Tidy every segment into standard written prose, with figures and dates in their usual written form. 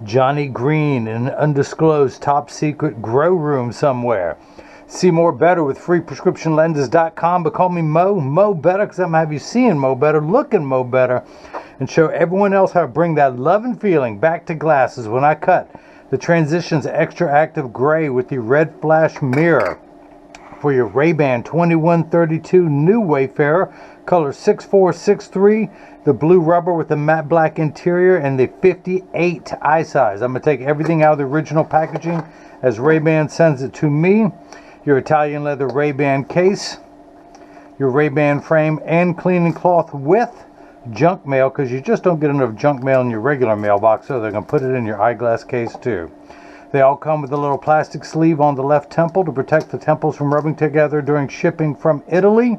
Johnny Green in an undisclosed top secret grow room somewhere. See more better with freeprescriptionlenses.com, but call me Mo Better, because I'm going to have you seeing Mo Better, looking Mo Better, and show everyone else how to bring that love and feeling back to glasses when I cut the Transitions XTRAactive Gray with the red flash mirror for your RayBan 2132 New Wayfarer, color 6463, the blue rubber with the matte black interior, and the 58 eye size. I'm going to take everything out of the original packaging as RayBan sends it to me. Your Italian leather RayBan case, your RayBan frame, and cleaning cloth with junk mail, because you just don't get enough junk mail in your regular mailbox, so they're going to put it in your eyeglass case too. They all come with a little plastic sleeve on the left temple to protect the temples from rubbing together during shipping from Italy.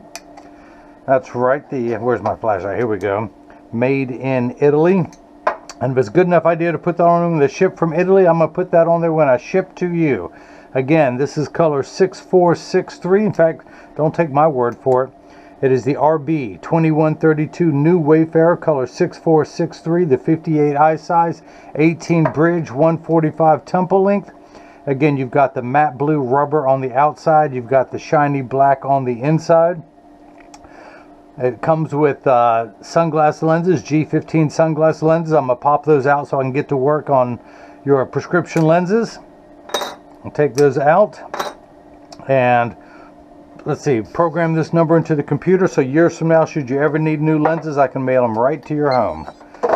That's right, where's my flashlight? Here we go. Made in Italy. And if it's a good enough idea to put that on when they ship from Italy, I'm going to put that on there when I ship to you. Again, this is color 6463. In fact, don't take my word for it. It is the RB 2132 New Wayfarer, color 6463, the 58 eye size, 18 bridge, 145 temple length. Again, you've got the matte blue rubber on the outside. You've got the shiny black on the inside. It comes with sunglass lenses, G15 sunglass lenses. I'm going to pop those out so I can get to work on your prescription lenses. I'll take those out. And let's see, program this number into the computer so years from now, should you ever need new lenses, I can mail them right to your home.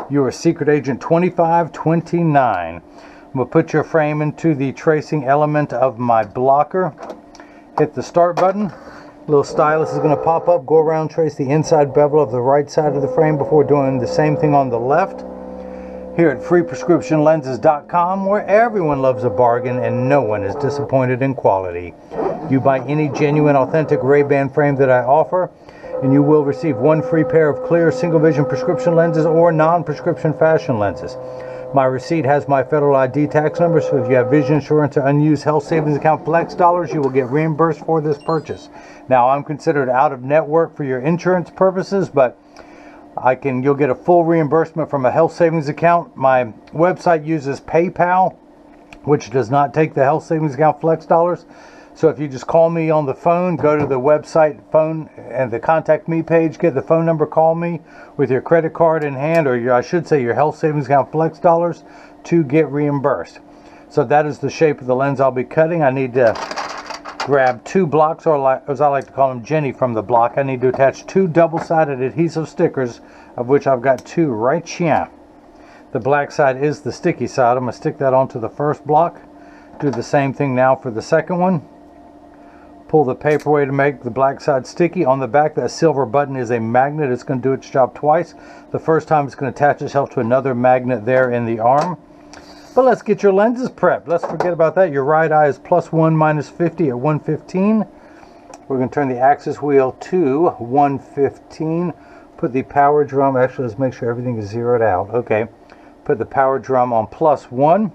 You are Secret Agent 2529. I'm going to put your frame into the tracing element of my blocker. Hit the start button. Little stylus is going to pop up. Go around, trace the inside bevel of the right side of the frame before doing the same thing on the left. Here at freeprescriptionlenses.com, where everyone loves a bargain and no one is disappointed in quality. You buy any genuine, authentic RayBan frame that I offer, and you will receive one free pair of clear single vision prescription lenses or non-prescription fashion lenses. My receipt has my federal ID tax number, so if you have vision insurance or unused health savings account flex dollars, you will get reimbursed for this purchase. Now, I'm considered out of network for your insurance purposes, but you'll get a full reimbursement from a health savings account. My website uses PayPal, which does not take the health savings account flex dollars. So if you just call me on the phone, go to the website phone and the contact me page, get the phone number, call me with your credit card in hand, or I should say your health savings account flex dollars, to get reimbursed. So that is the shape of the lens I'll be cutting. I need to grab two blocks, or as I like to call them, Jenny from the block. I need to attach two double-sided adhesive stickers, of which I've got two right here. The black side is the sticky side. I'm going to stick that onto the first block. Do the same thing now for the second one. Pull the paper away to make the black side sticky. On the back, that silver button is a magnet. It's going to do its job twice. The first time it's going to attach itself to another magnet there in the arm. But let's get your lenses prepped. Let's forget about that. Your right eye is +1 -50 at 115. We're going to turn the axis wheel to 115. Put the power drum, actually let's make sure everything is zeroed out. Okay, put the power drum on +1.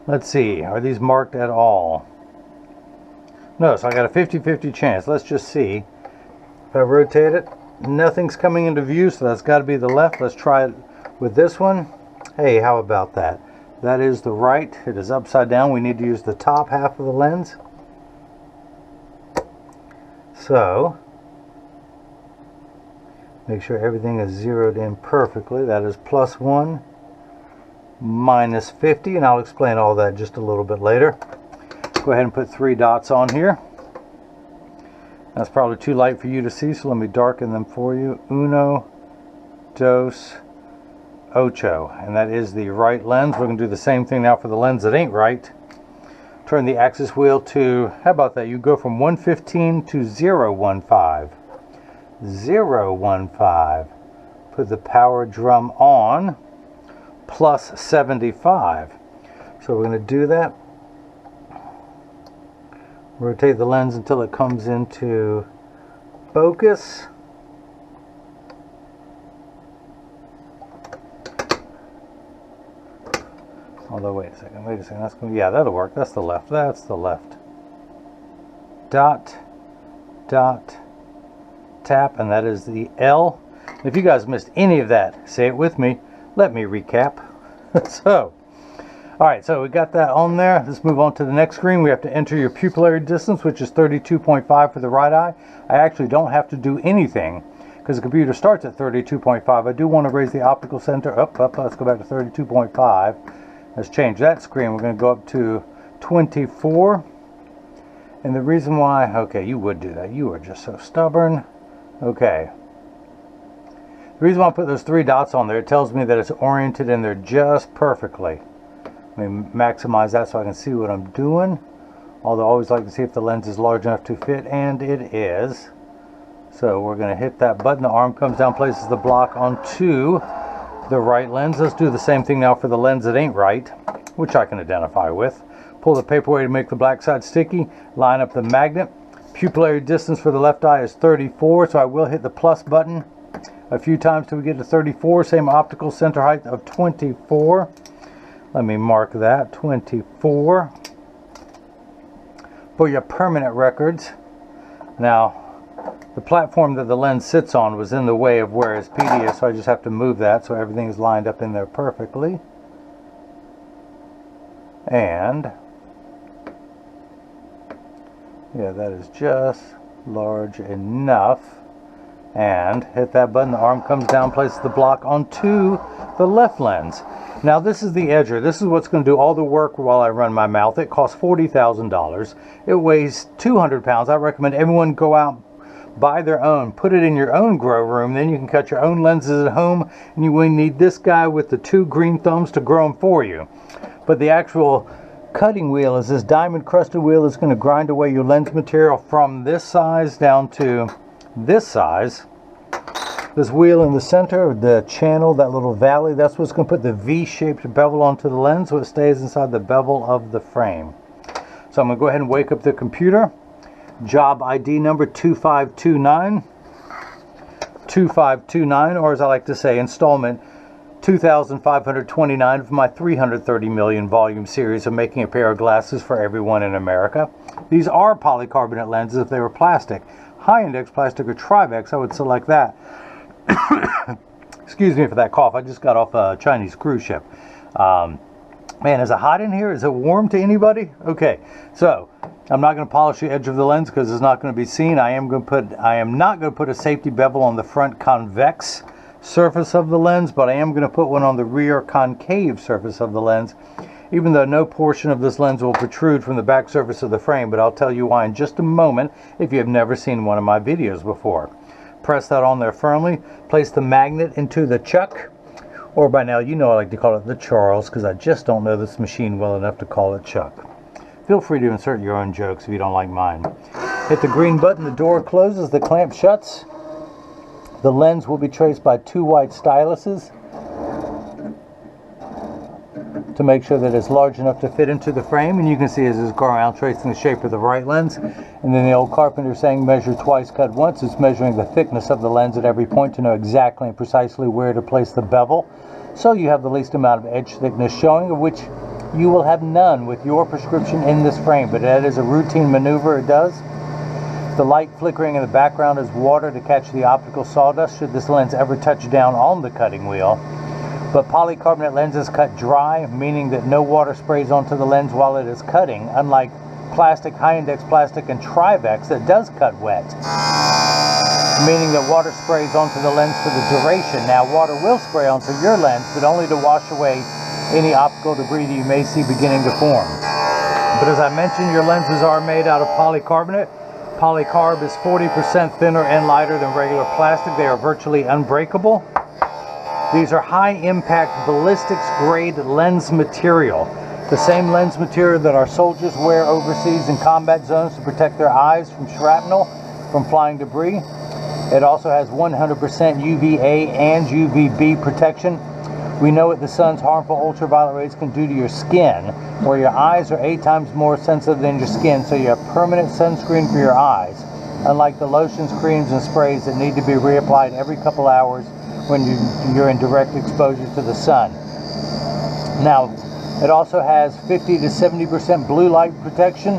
Let's see, are these marked at all? No, so I got a 50-50 chance. Let's just see. If I rotate it, nothing's coming into view, so that's got to be the left. Let's try it with this one. Hey, how about that? That is the right. It is upside down. We need to use the top half of the lens. So, make sure everything is zeroed in perfectly. That is +1 -50, and I'll explain all that just a little bit later. Go ahead and put 3 dots on here. That's probably too light for you to see, so let me darken them for you. 1, 2, 8. And that is the right lens. We're going to do the same thing now for the lens that ain't right. Turn the axis wheel to, how about that? You go from 115 to 015. 015. Put the power drum on +75. So we're going to do that. Rotate the lens until it comes into focus. Although, wait a second. That's going to, yeah, that'll work. That's the left. That's the left. Dot, dot, tap, and that is the L. If you guys missed any of that, say it with me. Let me recap. So, Alright, so we got that on there. Let's move on to the next screen. We have to enter your pupillary distance, which is 32.5 for the right eye. I actually don't have to do anything because the computer starts at 32.5. I do want to raise the optical center up. Let's go back to 32.5. Let's change that screen. We're going to go up to 24. And the reason why, okay, you would do that. You are just so stubborn. Okay. The reason why I put those 3 dots on there, it tells me that it's oriented in there just perfectly. Let me maximize that so I can see what I'm doing. Although I always like to see if the lens is large enough to fit, and it is. So we're going to hit that button. The arm comes down, places the block onto the right lens. Let's do the same thing now for the lens that ain't right, which I can identify with. Pull the paper away to make the black side sticky. Line up the magnet. Pupillary distance for the left eye is 34, so I will hit the plus button a few times till we get to 34. Same optical center height of 24. Let me mark that, 24. For your permanent records. Now, the platform that the lens sits on was in the way of where his PD is, so I just have to move that so everything is lined up in there perfectly. And, yeah, that is just large enough. And hit that button, the arm comes down, places the block onto the left lens. Now this is the edger. This is what's going to do all the work while I run my mouth. It costs $40,000. It weighs 200 pounds. I recommend everyone go out, buy their own, put it in your own grow room. Then you can cut your own lenses at home, and you will need this guy with the 2 green thumbs to grow them for you. But the actual cutting wheel is this diamond crusted wheel that's going to grind away your lens material from this size down to this size. This wheel in the center, the channel, that little valley, that's what's going to put the V-shaped bevel onto the lens so it stays inside the bevel of the frame. So I'm going to go ahead and wake up the computer. Job ID number 2529. 2529, or as I like to say, installment 2,529 of my 330 million volume series of making a pair of glasses for everyone in America. These are polycarbonate lenses. If they were plastic, high index plastic or Trivex, I would select that. Excuse me for that cough. I just got off a Chinese cruise ship. Man, is it hot in here? Is it warm to anybody? Okay, so I'm not going to polish the edge of the lens because it's not going to be seen. I am not going to put a safety bevel on the front convex surface of the lens, but I am going to put one on the rear concave surface of the lens, even though no portion of this lens will protrude from the back surface of the frame. But I'll tell you why in just a moment if you have never seen one of my videos before. Press that on there firmly. Place the magnet into the chuck, or by now you know I like to call it the Charles because I just don't know this machine well enough to call it Chuck. Feel free to insert your own jokes if you don't like mine. Hit the green button, the door closes, the clamp shuts. The lens will be traced by 2 white styluses to make sure that it's large enough to fit into the frame, and you can see as it's going around tracing the shape of the right lens. And then the old carpenter saying measure twice, cut once. It's measuring the thickness of the lens at every point to know exactly and precisely where to place the bevel, so you have the least amount of edge thickness showing, of which you will have none with your prescription in this frame, but that is a routine maneuver. It does. The light flickering in the background is water to catch the optical sawdust should this lens ever touch down on the cutting wheel. But polycarbonate lenses cut dry, meaning that no water sprays onto the lens while it is cutting, unlike plastic, high-index plastic, and Trivex that does cut wet, meaning that water sprays onto the lens for the duration. Now, water will spray onto your lens, but only to wash away any optical debris that you may see beginning to form. But as I mentioned, your lenses are made out of polycarbonate. Polycarb is 40% thinner and lighter than regular plastic. They are virtually unbreakable. These are high-impact ballistics grade lens material. The same lens material that our soldiers wear overseas in combat zones to protect their eyes from shrapnel, from flying debris. It also has 100% UVA and UVB protection. We know what the sun's harmful ultraviolet rays can do to your skin, where your eyes are 8 times more sensitive than your skin, so you have permanent sunscreen for your eyes, unlike the lotions, creams, and sprays that need to be reapplied every couple hours when you're in direct exposure to the sun. Now, it also has 50 to 70% blue light protection.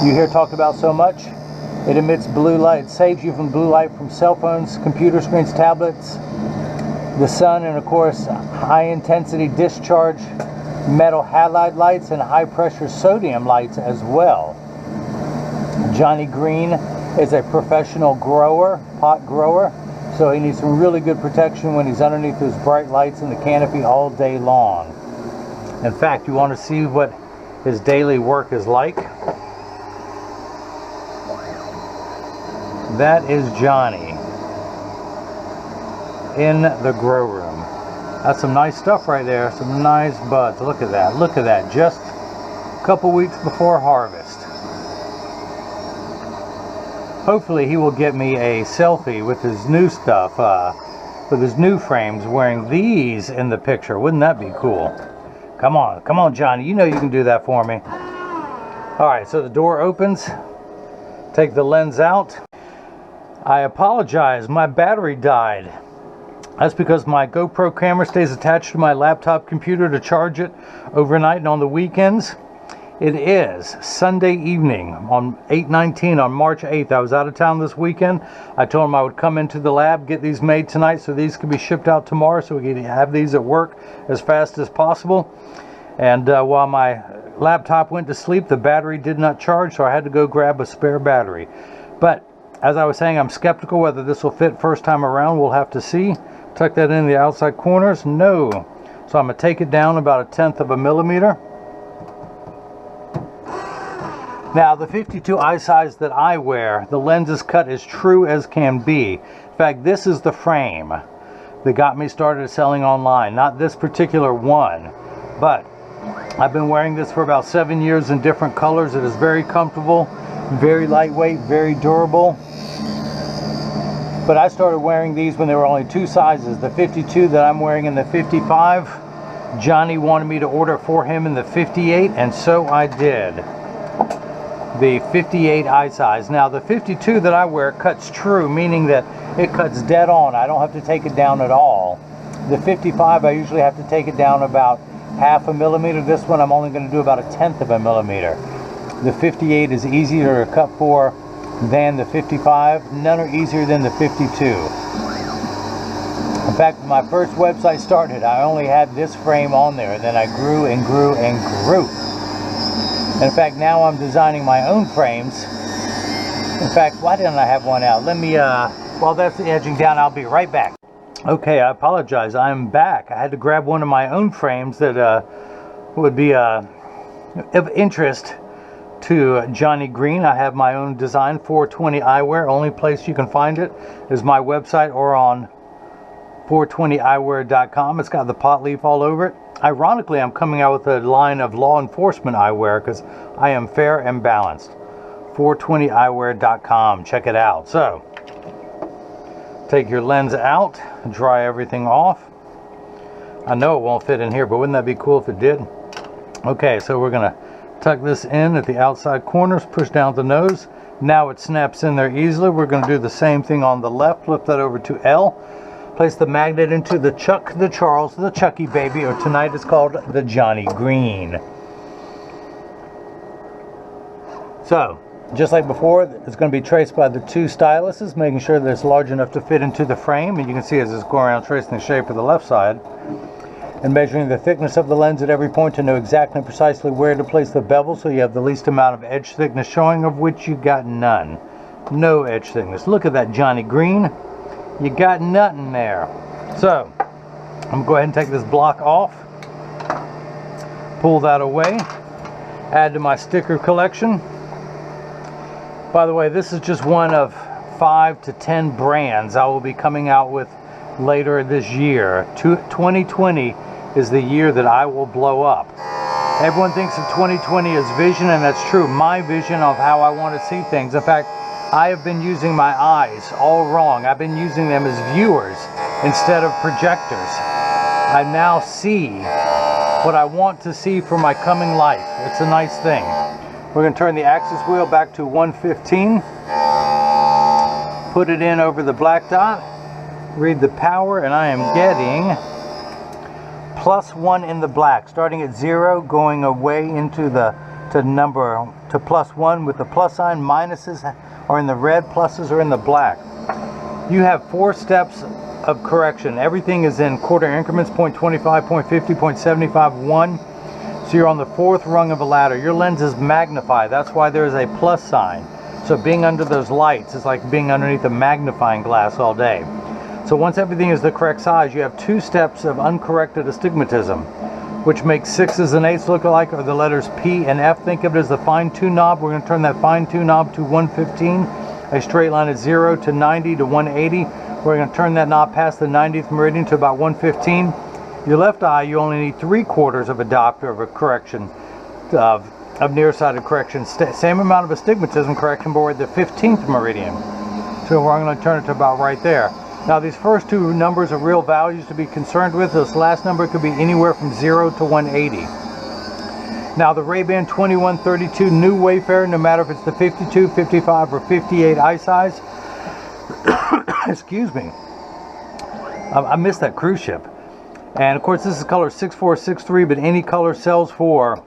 You hear talked about so much. It emits blue light. It saves you from blue light from cell phones, computer screens, tablets, the sun, and of course high intensity discharge metal halide lights and high pressure sodium lights as well. Johnny Green is a professional grower, pot grower, so he needs some really good protection when he's underneath those bright lights in the canopy all day long. In fact, you want to see what his daily work is like? That is Johnny in the grow room. That's some nice stuff right there, some nice buds. Look at that, look at that, just a couple weeks before harvest. Hopefully he will get me a selfie with his new stuff, with his new frames, wearing these in the picture. Wouldn't that be cool? Come on Johnny, you know you can do that for me. Alright, so the door opens, take the lens out. I apologize, my battery died. That's because my GoPro camera stays attached to my laptop computer to charge it overnight and on the weekends. It is Sunday evening on 8/19 on March 8th. I was out of town this weekend. I told him I would come into the lab, get these made tonight so these could be shipped out tomorrow so we can have these at work as fast as possible. And while my laptop went to sleep, the battery did not charge, so I had to go grab a spare battery. But as I was saying, I'm skeptical whether this will fit first time around. We'll have to see. Tuck that in the outside corners. No. So I'm going to take it down about 1/10 of a millimeter. Now the 52 eye size that I wear, the lens is cut as true as can be. In fact, this is the frame that got me started selling online. Not this particular one, but I've been wearing this for about 7 years in different colors. It is very comfortable, very lightweight, very durable. But I started wearing these when there were only two sizes. The 52 that I'm wearing in the 55. Johnny wanted me to order for him in the 58, and so I did. The 58 eye size. Now the 52 that I wear cuts true, meaning that it cuts dead on. I don't have to take it down at all. The 55 I usually have to take it down about 1/2 millimeter. This one I'm only going to do about 1/10 of a millimeter. The 58 is easier to cut for than the 55. None are easier than the 52. In fact, when my first website started, I only had this frame on there, and then I grew and grew and grew. In fact, now I'm designing my own frames. In fact, why didn't I have one out? Let me, while that's edging down, I'll be right back. Okay, I apologize. I'm back. I had to grab one of my own frames that would be of interest to Johnny Green. I have my own design, 420 Eyewear. Only place you can find it is my website or on 420eyewear.com. It's got the pot leaf all over it. Ironically, I'm coming out with a line of law enforcement eyewear because I am fair and balanced. 420eyewear.com. Check it out. So, take your lens out, dry everything off. I know it won't fit in here, but wouldn't that be cool if it did? Okay, so we're going to tuck this in at the outside corners, push down the nose. Now it snaps in there easily. We're going to do the same thing on the left. Flip that over to L. Place the magnet into the Chuck, the Charles, the Chucky baby, or tonight it's called the Johnny Green. So, just like before, it's going to be traced by the two styluses, making sure that it's large enough to fit into the frame. And you can see as it's going around tracing the shape of the left side. And measuring the thickness of the lens at every point to know exactly and precisely where to place the bevel so you have the least amount of edge thickness showing, of which you got none. No edge thickness. Look at that Johnny Green. You got nothing there. So, I'm going to go ahead and take this block off. Pull that away. Add to my sticker collection. By the way, this is just one of 5 to 10 brands I will be coming out with later this year. 2020 is the year that I will blow up. Everyone thinks of 2020 as vision, and that's true. My vision of how I want to see things. In fact, I have been using my eyes all wrong. I've been using them as viewers instead of projectors. I now see what I want to see for my coming life. It's a nice thing. We're going to turn the axis wheel back to 115. Put it in over the black dot. Read the power, and I am getting +1 in the black. Starting at 0, going away into the number to +1 with the plus sign. Minuses are in the red, pluses are in the black. You have 4 steps of correction. Everything is in quarter increments, 0.25, 0.50, 0.75, 1. So you're on the 4th rung of a ladder. Your lens is magnified. That's why there's a plus sign. So being under those lights is like being underneath a magnifying glass all day. So once everything is the correct size, you have 2 steps of uncorrected astigmatism, which makes 6s and 8s look alike, or the letters P and F. Think of it as the fine-tune knob. We're going to turn that fine-tune knob to 115. A straight line is 0 to 90 to 180. We're going to turn that knob past the 90th meridian to about 115. Your left eye, you only need 3/4 of a diopter of a correction, of nearsighted correction. Same amount of astigmatism correction, but we're at the 15th meridian. So we're going to turn it to about right there. Now these first 2 numbers are real values to be concerned with. This last number could be anywhere from 0 to 180. Now the RayBan 2132 new Wayfarer, no matter if it's the 52, 55, or 58 eye size, excuse me, I missed that cruise ship. And of course this is color 6463, but any color sells for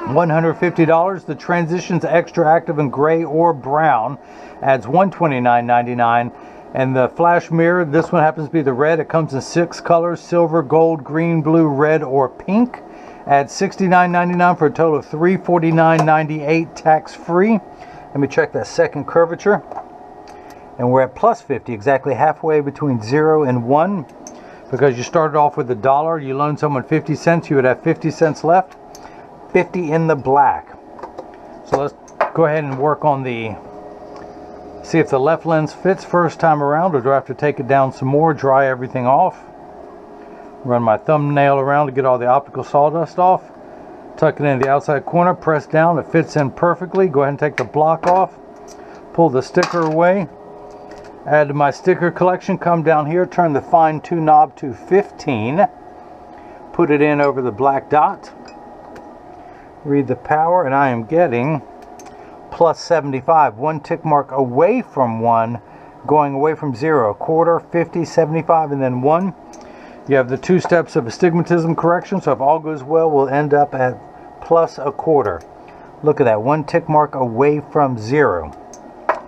$150. The Transitions XTRAactive in gray or brown adds $129.99. And the flash mirror, this one happens to be the red. It comes in 6 colors: silver, gold, green, blue, red, or pink. Adds $69.99 for a total of $349.98 tax free. Let me check that second curvature. And we're at plus 50, exactly halfway between 0 and 1. Because you started off with $1, you loaned someone 50 cents, you would have 50 cents left. 50 in the black. So let's go ahead and work on the, see if the left lens fits first time around, or do I have to take it down some more, dry everything off. Run my thumbnail around to get all the optical sawdust off. Tuck it in the outside corner, press down, it fits in perfectly. Go ahead and take the block off. Pull the sticker away. Add to my sticker collection, come down here, turn the fine-tune knob to 15. Put it in over the black dot. Read the power, and I am getting plus 75. 1 tick mark away from 1, going away from 0. 1/4, 50, 75, and then 1. You have the 2 steps of astigmatism correction, so if all goes well, we'll end up at plus 1/4. Look at that, 1 tick mark away from 0.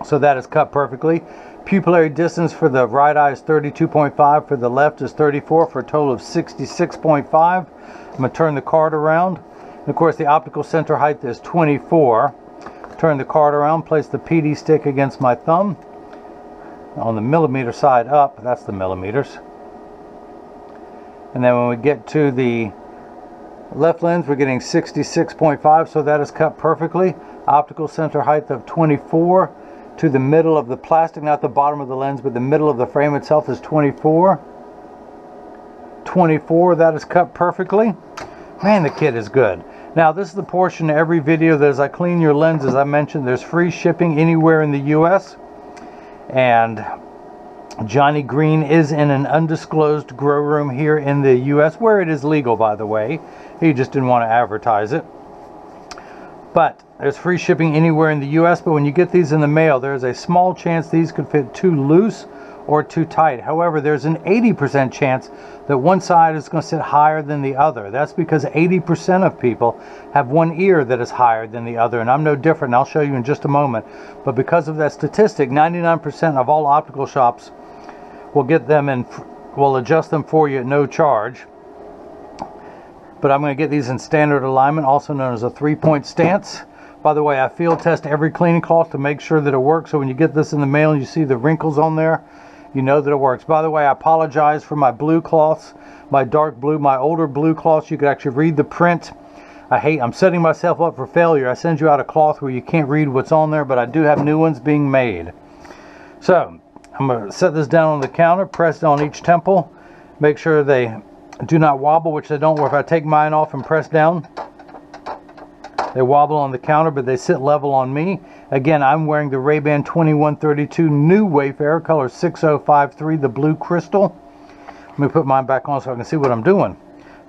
So that is cut perfectly. Pupillary distance for the right eye is 32.5, for the left is 34, for a total of 66.5. I'm going to turn the card around. And of course the optical center height is 24. Turn the card around, place the PD stick against my thumb. On the millimeter side up, that's the millimeters. And then when we get to the left lens, we're getting 66.5, so that is cut perfectly. Optical center height of 24. To the middle of the plastic, not the bottom of the lens, but the middle of the frame itself is 24. 24, that is cut perfectly. Man, the kit is good. Now, this is the portion of every video that as I clean your lens, as I mentioned, there's free shipping anywhere in the U.S. And Johnny Green is in an undisclosed grow room here in the U.S., where it is legal, by the way. He just didn't want to advertise it. But there's free shipping anywhere in the U.S., but when you get these in the mail, there's a small chance these could fit too loose or too tight. However, there's an 80% chance that one side is going to sit higher than the other. That's because 80% of people have one ear that is higher than the other, and I'm no different, and I'll show you in just a moment. But because of that statistic, 99% of all optical shops will get them and will adjust them for you at no charge. But I'm going to get these in standard alignment, also known as a 3-point stance. By the way, I field test every cleaning cloth to make sure that it works. So when you get this in the mail and you see the wrinkles on there, you know that it works. By the way, I apologize for my blue cloths, my dark blue, my older blue cloths. You could actually read the print. I'm setting myself up for failure. I send you out a cloth where you can't read what's on there, but I do have new ones being made. So I'm going to set this down on the counter, press on each temple, make sure they do not wobble, which they don't. If I take mine off and press down, they wobble on the counter, but they sit level on me. Again, I'm wearing the RayBan 2132 new Wayfarer, color 6053, the blue crystal. Let me put mine back on so I can see what I'm doing.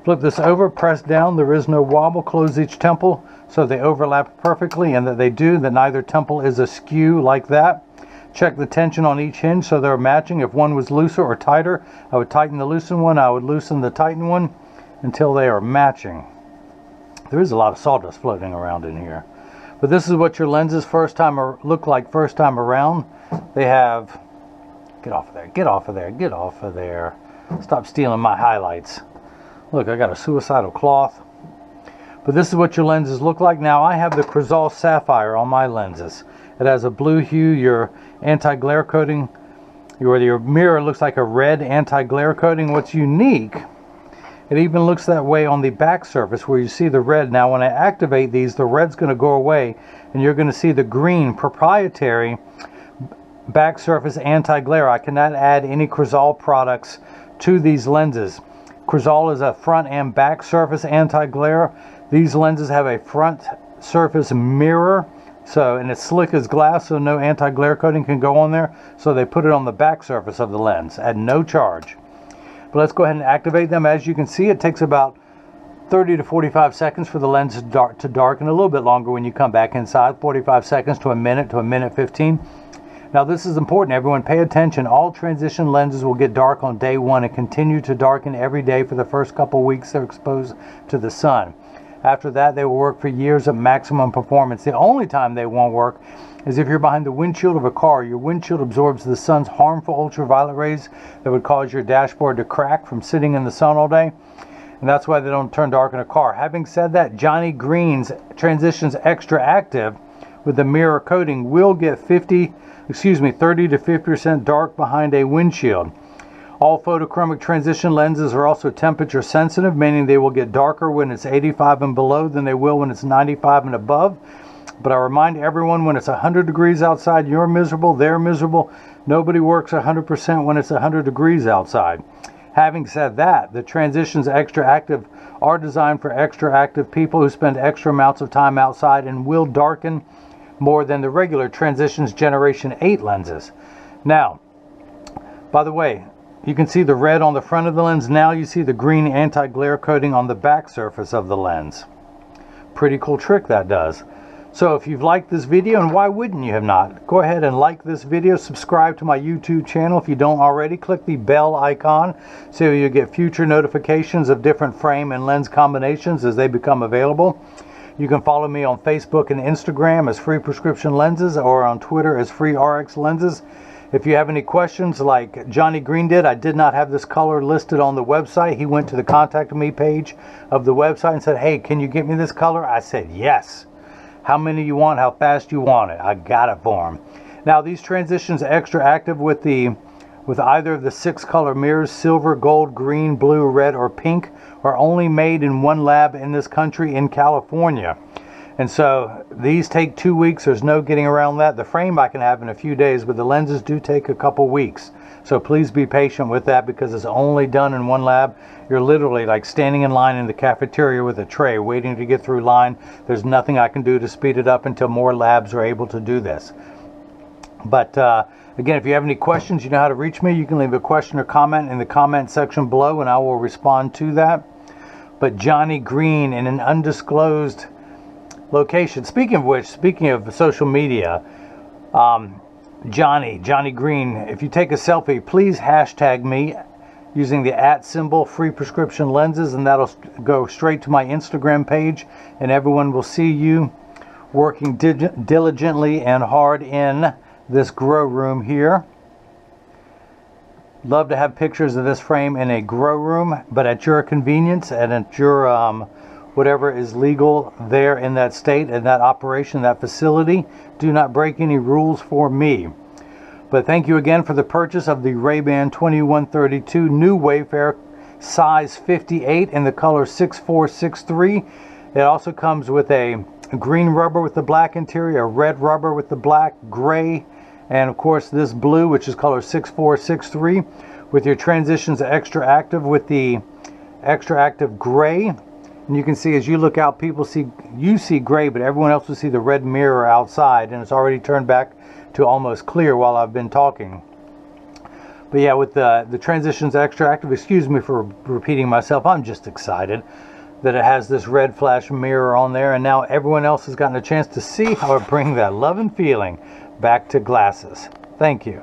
Flip this over, press down, there is no wobble. Close each temple so they overlap perfectly, and that they do, that neither temple is askew like that. Check the tension on each hinge so they're matching. If one was looser or tighter, I would tighten the loosened one, I would loosen the tightened one until they are matching. There is a lot of sawdust floating around in here. But this is what your lenses look like first time around. They have, get off of there, get off of there, get off of there. Stop stealing my highlights. Look, I got a suicidal cloth. But this is what your lenses look like. Now I have the Crizal Sapphire on my lenses. It has a blue hue, your anti-glare coating, your mirror looks like a red anti-glare coating. What's unique, it even looks that way on the back surface where you see the red. Now when I activate these, the red's going to go away and you're going to see the green proprietary back surface anti-glare. I cannot add any Crizal products to these lenses. Crizal is a front and back surface anti-glare. These lenses have a front surface mirror, and it's slick as glass, so no anti-glare coating can go on there. So they put it on the back surface of the lens at no charge. But let's go ahead and activate them. As you can see, it takes about 30 to 45 seconds for the lens to darken, a little bit longer when you come back inside, 45 seconds to a minute 15. Now this is important, everyone pay attention. All transition lenses will get dark on day one and continue to darken every day for the first couple weeks they're exposed to the sun. After that, they will work for years at maximum performance. The only time they won't work is if you're behind the windshield of a car. Your windshield absorbs the sun's harmful ultraviolet rays that would cause your dashboard to crack from sitting in the sun all day. And that's why they don't turn dark in a car. Having said that, Johnny Green's Transitions XTRAactive with the mirror coating will get 30 to 50% dark behind a windshield. All photochromic transition lenses are also temperature sensitive, meaning they will get darker when it's 85 and below than they will when it's 95 and above. But I remind everyone, when it's 100 degrees outside, you're miserable, they're miserable. Nobody works 100% when it's 100 degrees outside. Having said that, the Transitions XTRAactive are designed for extra active people who spend extra amounts of time outside and will darken more than the regular Transitions Generation 8 lenses. Now, by the way, you can see the red on the front of the lens. Now you see the green anti-glare coating on the back surface of the lens. Pretty cool trick that does. So if you've liked this video, and why wouldn't you have not, go ahead and like this video, subscribe to my YouTube channel if you don't already, click the bell icon so you get future notifications of different frame and lens combinations as they become available. You can follow me on Facebook and Instagram as Free Prescription Lenses, or on Twitter as Free RX Lenses. If you have any questions like Johnny Green did, I did not have this color listed on the website. He went to the contact me page of the website and said, hey, can you get me this color? I said, yes. How many you want, how fast you want it. I got it for him. Now these Transitions XTRAactive with either of the 6 color mirrors, silver, gold, green, blue, red, or pink, are only made in one lab in this country in California. And so these take 2 weeks. There's no getting around that. The frame I can have in a few days, but the lenses do take a couple weeks. So please be patient with that because it's only done in one lab. You're literally like standing in line in the cafeteria with a tray waiting to get through line. There's nothing I can do to speed it up until more labs are able to do this. But again, if you have any questions, you know how to reach me. You can leave a question or comment in the comment section below and I will respond to that. But Johnny Green in an undisclosed location. Speaking of which, speaking of social media, Johnny Green, if you take a selfie, please hashtag me using the @ Free Prescription Lenses, and that'll go straight to my Instagram page, and everyone will see you working diligently and hard in this grow room here. Love to have pictures of this frame in a grow room, but at your convenience and at your whatever is legal there in that state and that operation, that facility. Do not break any rules for me. But thank you again for the purchase of the RayBan 2132 new Wayfarer size 58 in the color 6463. It also comes with a green rubber with the black interior, a red rubber with the black, gray, and of course this blue, which is color 6463, with your Transitions XTRAactive with the XTRAactive gray. And you can see as you look out, you see gray, but everyone else will see the red mirror outside, and it's already turned back to almost clear while I've been talking. But yeah, with the Transitions XTRAactive, excuse me for repeating myself, I'm just excited that it has this red flash mirror on there, and now everyone else has gotten a chance to see how I bring that love and feeling back to glasses. Thank you.